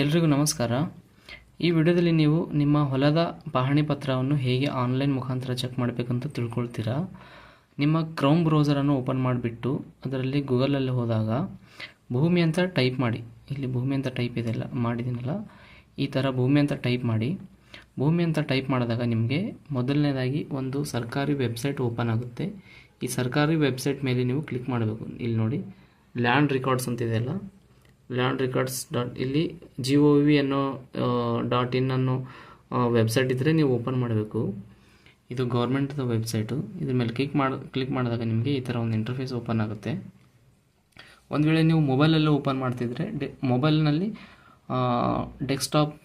ಎಲ್ರಿಗೂ ನಮಸ್ಕಾರ. ಈ ವಿಡಿಯೋದಲ್ಲಿ ನೀವು ನಿಮ್ಮ ಹೊಲದ ಪಹಣಿ ಪತ್ರವನ್ನು ಹೇಗೆ ಆನ್ಲೈನ್ ಮುಖಾಂತರ ಚೆಕ್ ಮಾಡಬೇಕಂತ ತಿಳ್ಕೊಳ್ತೀರಾ. ನಿಮ್ಮ ಕ್ರೋಮ್ ಬ್ರೌಸರನ್ನು ಓಪನ್ ಮಾಡಿಬಿಟ್ಟು ಅದರಲ್ಲಿ ಗೂಗಲಲ್ಲಿ ಹೋದಾಗ ಭೂಮಿ ಅಂತ ಟೈಪ್ ಮಾಡಿ. ಇಲ್ಲಿ ಭೂಮಿ ಅಂತ ಟೈಪ್ ಇದೆಲ್ಲ ಮಾಡಿದ್ದೀನಲ್ಲ, ಈ ಥರ ಭೂಮಿ ಅಂತ ಟೈಪ್ ಮಾಡಿ. ಭೂಮಿ ಅಂತ ಟೈಪ್ ಮಾಡಿದಾಗ ನಿಮಗೆ ಮೊದಲನೇದಾಗಿ ಒಂದು ಸರ್ಕಾರಿ ವೆಬ್ಸೈಟ್ ಓಪನ್ ಆಗುತ್ತೆ. ಈ ಸರ್ಕಾರಿ ವೆಬ್ಸೈಟ್ ಮೇಲೆ ನೀವು ಕ್ಲಿಕ್ ಮಾಡಬೇಕು. ಇಲ್ಲಿ ನೋಡಿ, ಲ್ಯಾಂಡ್ ರೆಕಾರ್ಡ್ಸ್ ಅಂತಿದೆಯಲ್ಲ, ಲ್ಯಾಂಡ್ ರೆಕಾರ್ಡ್ಸ್ ಇಲ್ಲಿ GOV ಅನ್ನೋ .in ಅನ್ನೋ ವೆಬ್ಸೈಟ್ ಇದ್ದರೆ ನೀವು ಓಪನ್ ಮಾಡಬೇಕು. ಇದು ಗೌರ್ಮೆಂಟ್ದ ವೆಬ್ಸೈಟು. ಇದ್ರ ಮೇಲೆ ಕ್ಲಿಕ್ ಮಾಡಿದಾಗ ನಿಮಗೆ ಈ ಥರ ಒಂದು ಇಂಟರ್ಫೇಸ್ ಓಪನ್ ಆಗುತ್ತೆ. ಒಂದು ವೇಳೆ ನೀವು ಮೊಬೈಲಲ್ಲಿ ಓಪನ್ ಮಾಡ್ತಿದ್ರೆ ಮೊಬೈಲ್ನಲ್ಲಿ ಡೆಸ್ಕ್ಟಾಪ್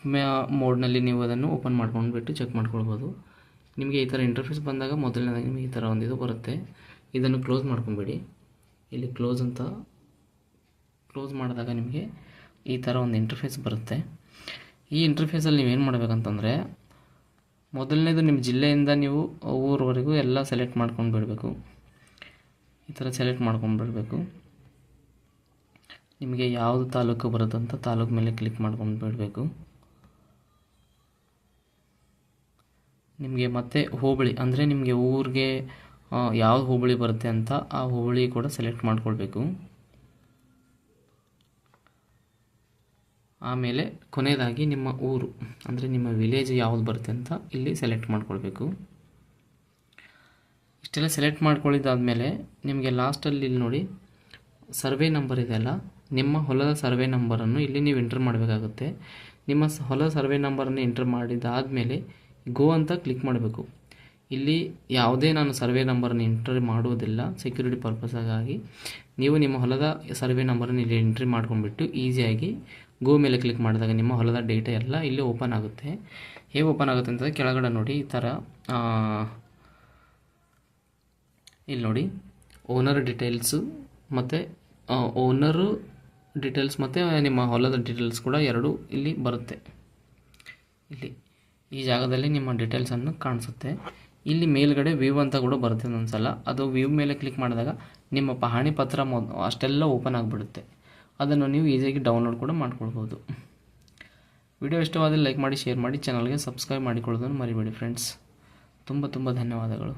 ಮೋಡ್ನಲ್ಲಿ ನೀವು ಅದನ್ನು ಓಪನ್ ಮಾಡ್ಕೊಂಡ್ಬಿಟ್ಟು ಚೆಕ್ ಮಾಡ್ಕೊಳ್ಬೋದು. ನಿಮಗೆ ಈ ಥರ ಇಂಟರ್ಫೇಸ್ ಬಂದಾಗ ಮೊದಲನೇದಾಗಿ ನಿಮಗೆ ಈ ಥರ ಒಂದು ಇದು ಬರುತ್ತೆ. ಇದನ್ನು ಕ್ಲೋಸ್ ಮಾಡ್ಕೊಂಬೇಡಿ. ಇಲ್ಲಿ ಕ್ಲೋಸ್ ಮಾಡಿದಾಗ ನಿಮಗೆ ಈ ಥರ ಒಂದು ಇಂಟರ್ಫೇಸ್ ಬರುತ್ತೆ. ಈ ಇಂಟರ್ಫೇಸಲ್ಲಿ ನೀವೇನು ಮಾಡಬೇಕಂತಂದರೆ, ಮೊದಲನೇದು ನಿಮ್ಮ ಜಿಲ್ಲೆಯಿಂದ ನೀವು ಊರವರೆಗೂ ಎಲ್ಲ ಸೆಲೆಕ್ಟ್ ಮಾಡ್ಕೊಂಡು ಬಿಡಬೇಕು. ಈ ಥರ ಸೆಲೆಕ್ಟ್ ಮಾಡ್ಕೊಂಡು ಬಿಡಬೇಕು. ನಿಮಗೆ ಯಾವುದು ತಾಲೂಕು ಬರುತ್ತಂತ ತಾಲೂಕು ಮೇಲೆ ಕ್ಲಿಕ್ ಮಾಡ್ಕೊಂಡು ಬಿಡಬೇಕು. ನಿಮಗೆ ಮತ್ತೆ ಹೋಬಳಿ ಅಂದರೆ ನಿಮಗೆ ಊರಿಗೆ ಯಾವ ಹೋಬಳಿ ಬರುತ್ತೆ ಅಂತ ಆ ಹೋಬಳಿ ಕೂಡ ಸೆಲೆಕ್ಟ್ ಮಾಡ್ಕೊಳ್ಬೇಕು. ಆಮೇಲೆ ಕೊನೆಯದಾಗಿ ನಿಮ್ಮ ಊರು ಅಂದರೆ ನಿಮ್ಮ ವಿಲೇಜ್ ಯಾವುದು ಬರುತ್ತೆ ಅಂತ ಇಲ್ಲಿ ಸೆಲೆಕ್ಟ್ ಮಾಡ್ಕೊಳ್ಬೇಕು. ಇಷ್ಟೆಲ್ಲ ಸೆಲೆಕ್ಟ್ ಮಾಡ್ಕೊಳ್ಳಿದ್ದಾದಮೇಲೆ ನಿಮಗೆ ಲಾಸ್ಟಲ್ಲಿ ಇಲ್ಲಿ ನೋಡಿ ಸರ್ವೆ ನಂಬರ್ ಇದೆಯಲ್ಲ, ನಿಮ್ಮ ಹೊಲದ ಸರ್ವೆ ನಂಬರನ್ನು ಇಲ್ಲಿ ನೀವು ಎಂಟರ್ ಮಾಡಬೇಕಾಗುತ್ತೆ. ನಿಮ್ಮ ಹೊಲದ ಸರ್ವೆ ನಂಬರನ್ನು ಎಂಟರ್ ಮಾಡಿದಾದಮೇಲೆ ಗೋ ಅಂತ ಕ್ಲಿಕ್ ಮಾಡಬೇಕು. ಇಲ್ಲಿ ಯಾವುದೇ ನಾನು ಸರ್ವೆ ನಂಬರನ್ನು ಎಂಟ್ರಿ ಮಾಡುವುದಿಲ್ಲ, ಸೆಕ್ಯೂರಿಟಿ ಪರ್ಪಸ್ಗಾಗಿ. ನೀವು ನಿಮ್ಮ ಹೊಲದ ಸರ್ವೆ ನಂಬರನ್ನು ಇಲ್ಲಿ ಎಂಟ್ರಿ ಮಾಡ್ಕೊಂಡ್ಬಿಟ್ಟು ಈಸಿಯಾಗಿ ಗೋ ಮೇಲೆ ಕ್ಲಿಕ್ ಮಾಡಿದಾಗ ನಿಮ್ಮ ಹೊಲದ ಡೇಟಾ ಎಲ್ಲ ಇಲ್ಲಿ ಓಪನ್ ಆಗುತ್ತೆ. ಹೇಗೆ ಓಪನ್ ಆಗುತ್ತೆ ಅಂತಂದರೆ ಕೆಳಗಡೆ ನೋಡಿ, ಈ ಥರ ಇಲ್ಲಿ ನೋಡಿ ಓನರ್ ಡೀಟೇಲ್ಸು ಮತ್ತು ಓನರು ಡೀಟೇಲ್ಸ್ ಮತ್ತು ನಿಮ್ಮ ಹೊಲದ ಡೀಟೇಲ್ಸ್ ಕೂಡ ಎರಡು ಇಲ್ಲಿ ಬರುತ್ತೆ. ಇಲ್ಲಿ ಈ ಜಾಗದಲ್ಲಿ ನಿಮ್ಮ ಡೀಟೇಲ್ಸನ್ನು ಕಾಣಿಸುತ್ತೆ. ಇಲ್ಲಿ ಮೇಲ್ಗಡೆ ವ್ಯೂ ಅಂತ ಕೂಡ ಬರುತ್ತೆ ಒಂದೊಂದ್ಸಲ. ಅದು ವ್ಯೂ ಮೇಲೆ ಕ್ಲಿಕ್ ಮಾಡಿದಾಗ ನಿಮ್ಮ ಪಹಣಿ ಪತ್ರ ಅಷ್ಟೆಲ್ಲ ಓಪನ್ ಆಗಿಬಿಡುತ್ತೆ. ಅದನ್ನು ನೀವು ಈಸಿಯಾಗಿ ಡೌನ್ಲೋಡ್ ಕೂಡ ಮಾಡ್ಕೊಳ್ಬೋದು. ವಿಡಿಯೋ ಇಷ್ಟವಾದರೆ ಲೈಕ್ ಮಾಡಿ, ಶೇರ್ ಮಾಡಿ, ಚಾನಲ್ಗೆ ಸಬ್ಸ್ಕ್ರೈಬ್ ಮಾಡಿಕೊಳ್ಳೋದನ್ನು ಮರಿಬೇಡಿ ಫ್ರೆಂಡ್ಸ್. ತುಂಬ ಧನ್ಯವಾದಗಳು.